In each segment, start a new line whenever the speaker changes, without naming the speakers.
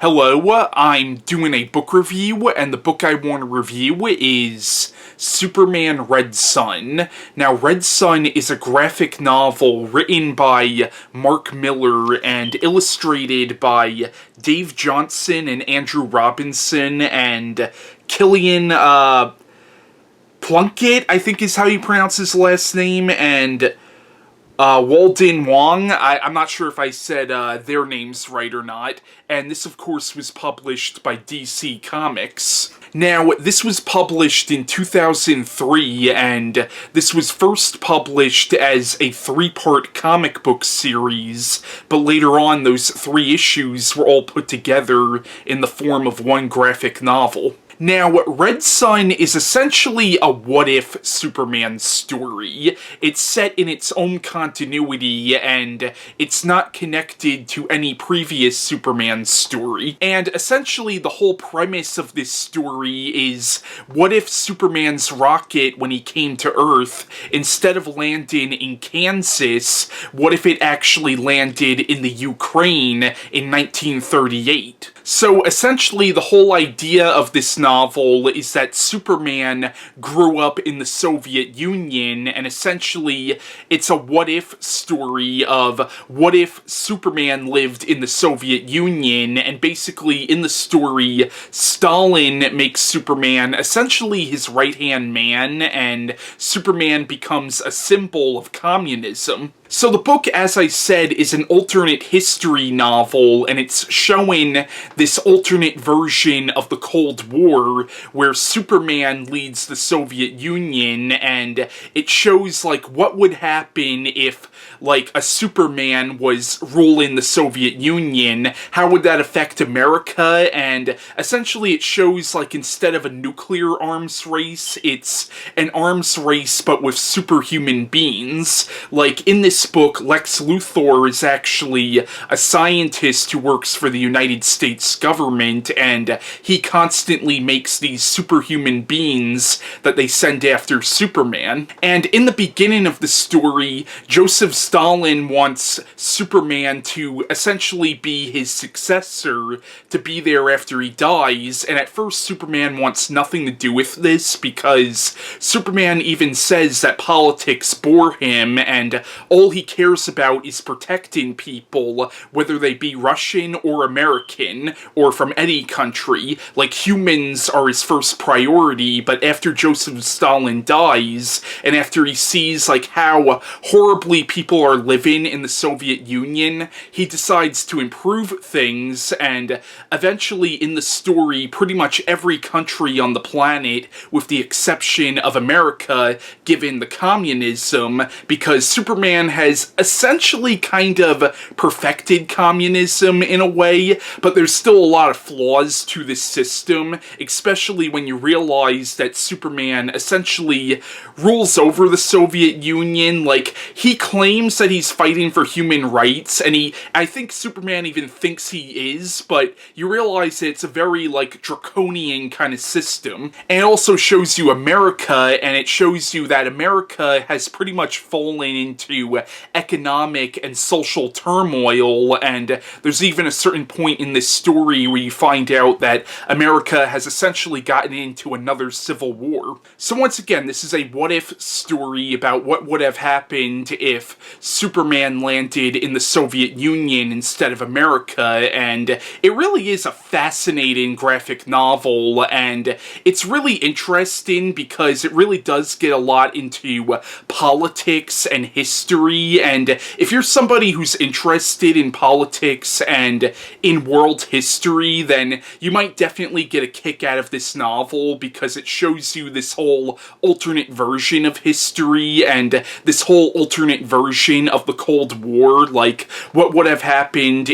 Hello, I'm doing a book review, and the book I want to review is Superman Red Son. Now, Red Son is a graphic novel written by Mark Millar and illustrated by Dave Johnson and Andrew Robinson and Killian, Plunkett, I think is how you pronounce his last name, and Walden Wong. I'm not sure if I said their names right or not, and this of course was published by DC Comics. Now, this was published in 2003, and this was first published as a 3-part comic book series, but later on those 3 issues were all put together in the form of one graphic novel. Now, Red Son is essentially a what-if Superman story. It's set in its own continuity, and it's not connected to any previous Superman story. And essentially, the whole premise of this story is, what if Superman's rocket, when he came to Earth, instead of landing in Kansas, what if it actually landed in the Ukraine in 1938? So essentially, the whole idea of this novel is that Superman grew up in the Soviet Union, and essentially it's a what-if story of what if Superman lived in the Soviet Union, and basically in the story, Stalin makes Superman essentially his right-hand man, and Superman becomes a symbol of communism. So the book, as I said, is an alternate history novel, and it's showing this alternate version of the Cold War, where Superman leads the Soviet Union, and it shows, like, what would happen if, like, a Superman was ruling the Soviet Union. How would that affect America? And essentially it shows, like, instead of a nuclear arms race, it's an arms race but with superhuman beings. Like, in this book, Lex Luthor is actually a scientist who works for the United States government, and he constantly makes these superhuman beings that they send after Superman. And in the beginning of the story, Joseph Stalin wants Superman to essentially be his successor, to be there after he dies, and at first Superman wants nothing to do with this, because Superman even says that politics bore him, and all he cares about is protecting people, whether they be Russian or American, or from any country. Like, humans are his first priority, but after Joseph Stalin dies, and after he sees, like, how horribly people are living in the Soviet Union, he decides to improve things, and eventually in the story, pretty much every country on the planet, with the exception of America, given the communism, because Superman has essentially kind of perfected communism in a way, but there's still a lot of flaws to this system, especially when you realize that Superman essentially rules over the Soviet Union. Like, he claims that he's fighting for human rights, and I think Superman even thinks he is, but you realize that it's a very, like, draconian kind of system. And it also shows you America, and it shows you that America has pretty much fallen into economic and social turmoil, and there's even a certain point in this story where you find out that America has essentially gotten into another civil war. So once again, this is a what-if story about what would have happened if Superman landed in the Soviet Union instead of America, and it really is a fascinating graphic novel, and it's really interesting because it really does get a lot into politics and history, and if you're somebody who's interested in politics and in world history, then you might definitely get a kick out of this novel, because it shows you this whole alternate version of history and this whole alternate version of the Cold War, like what would have happened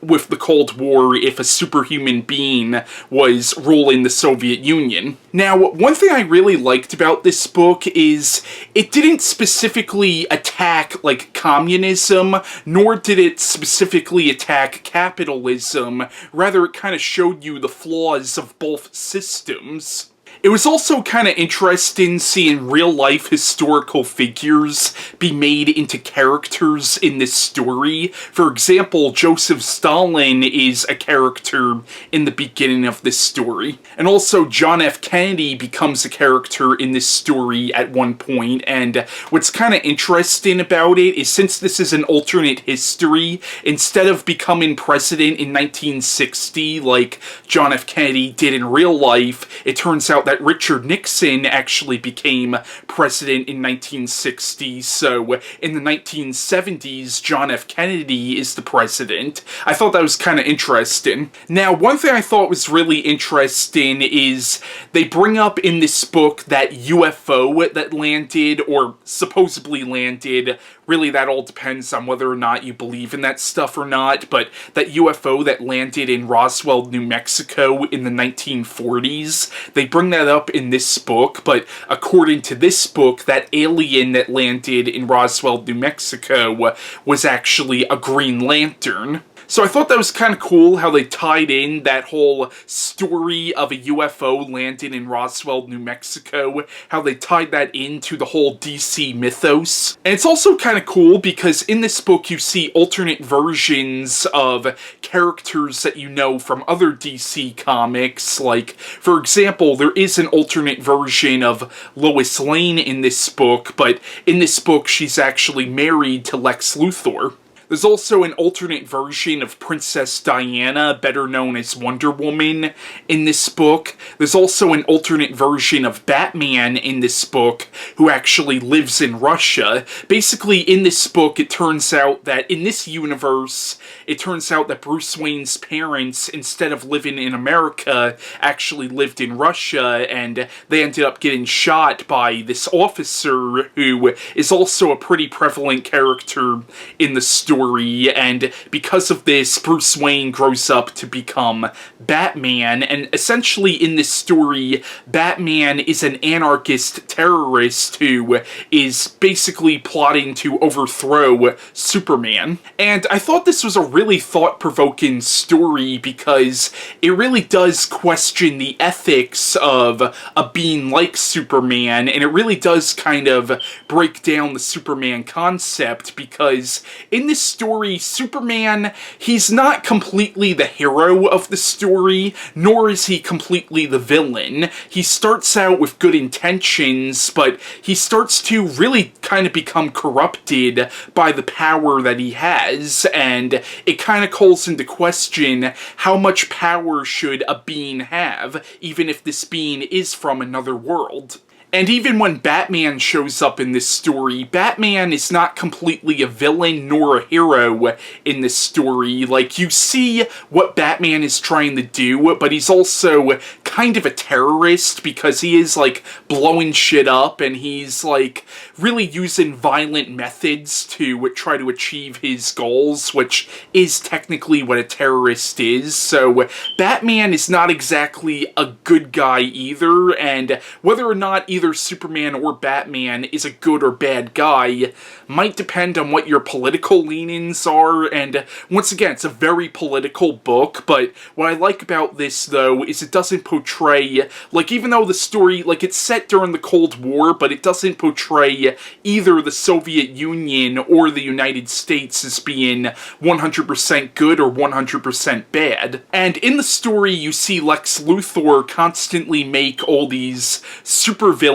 with the Cold War if a superhuman being was ruling the Soviet Union. Now, one thing I really liked about this book is it didn't specifically attack, like, communism, nor did it specifically attack capitalism. Rather, it kind of showed you the flaws of both systems. It was also kind of interesting seeing real-life historical figures be made into characters in this story. For example, Joseph Stalin is a character in the beginning of this story. And also, John F. Kennedy becomes a character in this story at one point, and what's kind of interesting about it is since this is an alternate history, instead of becoming president in 1960 like John F. Kennedy did in real life, it turns out that Richard Nixon actually became president in 1960, so in the 1970s, John F. Kennedy is the president. I thought that was kind of interesting. Now, one thing I thought was really interesting is they bring up in this book that UFO that landed, or supposedly landed, really that all depends on whether or not you believe in that stuff or not, but that UFO that landed in Roswell, New Mexico in the 1940s, they bring that up in this book, but according to this book, that alien that landed in Roswell, New Mexico was actually a Green Lantern. So I thought that was kind of cool how they tied in that whole story of a UFO landing in Roswell, New Mexico, how they tied that into the whole DC mythos. And it's also kind of cool because in this book you see alternate versions of characters that you know from other DC comics. Like, for example, there is an alternate version of Lois Lane in this book, but in this book she's actually married to Lex Luthor. There's also an alternate version of Princess Diana, better known as Wonder Woman, in this book. There's also an alternate version of Batman in this book, who actually lives in Russia. Basically, in this book, it turns out that in this universe, it turns out that Bruce Wayne's parents, instead of living in America, actually lived in Russia, and they ended up getting shot by this officer, who is also a pretty prevalent character in the story. And because of this, Bruce Wayne grows up to become Batman, and essentially in this story, Batman is an anarchist terrorist who is basically plotting to overthrow Superman. And I thought this was a really thought-provoking story because it really does question the ethics of a being like Superman, and it really does kind of break down the Superman concept, because in this story, Superman, he's not completely the hero of the story, nor is he completely the villain. He starts out with good intentions, but he starts to really kind of become corrupted by the power that he has, and it kind of calls into question how much power should a being have, even if this being is from another world. And even when Batman shows up in this story, Batman is not completely a villain nor a hero in this story. Like, you see what Batman is trying to do, but he's also kind of a terrorist because he is, like, blowing shit up, and he's, like, really using violent methods to try to achieve his goals, which is technically what a terrorist is. So, Batman is not exactly a good guy either, and whether or not either Superman or Batman is a good or bad guy might depend on what your political leanings are, and once again, it's a very political book, but what I like about this, though, is it doesn't portray, like, even though the story, like, it's set during the Cold War, but it doesn't portray either the Soviet Union or the United States as being 100% good or 100% bad. And in the story, you see Lex Luthor constantly make all these supervillains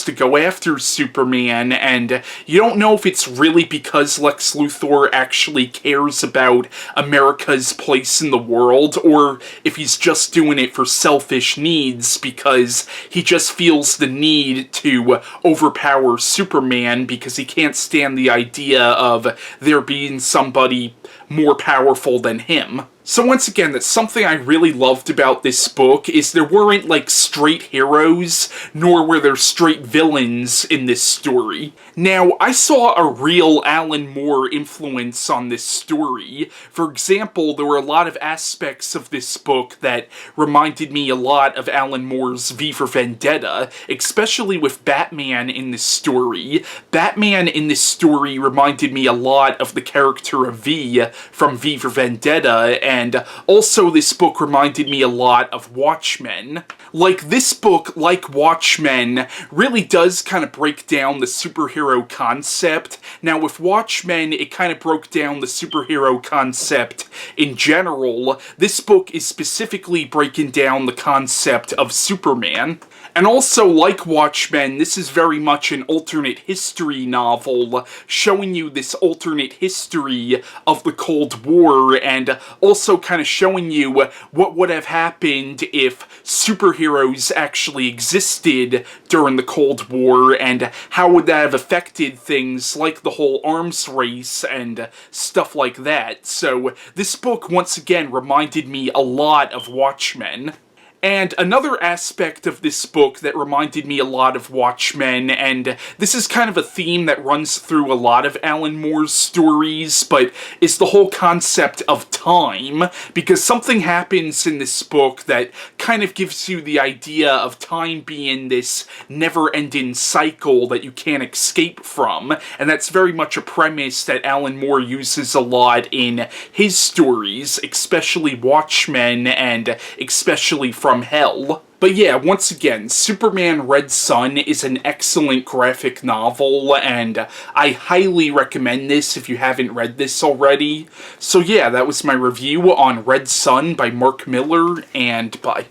to go after Superman, and you don't know if it's really because Lex Luthor actually cares about America's place in the world, or if he's just doing it for selfish needs because he just feels the need to overpower Superman because he can't stand the idea of there being somebody more powerful than him. So once again, that's something I really loved about this book, is there weren't, like, straight heroes, nor were there straight villains in this story. Now, I saw a real Alan Moore influence on this story. For example, there were a lot of aspects of this book that reminded me a lot of Alan Moore's V for Vendetta, especially with Batman in this story. Batman in this story reminded me a lot of the character of V from V for Vendetta, and also this book reminded me a lot of Watchmen. Like, this book, like Watchmen, really does kind of break down the superhero concept. Now, with Watchmen, it kind of broke down the superhero concept in general. This book is specifically breaking down the concept of Superman. And also, like Watchmen, this is very much an alternate history novel, showing you this alternate history of the Cold War, and also kind of showing you what would have happened if superheroes actually existed during the Cold War, and how would that have affected things like the whole arms race and stuff like that. So, this book, once again, reminded me a lot of Watchmen. And another aspect of this book that reminded me a lot of Watchmen, and this is kind of a theme that runs through a lot of Alan Moore's stories, but is the whole concept of time, because something happens in this book that kind of gives you the idea of time being this never-ending cycle that you can't escape from, and that's very much a premise that Alan Moore uses a lot in his stories, especially Watchmen, and especially From Hell. But yeah, once again, Superman Red Son is an excellent graphic novel, and I highly recommend this if you haven't read this already. So yeah, that was my review on Red Son by Mark Millar, and bye.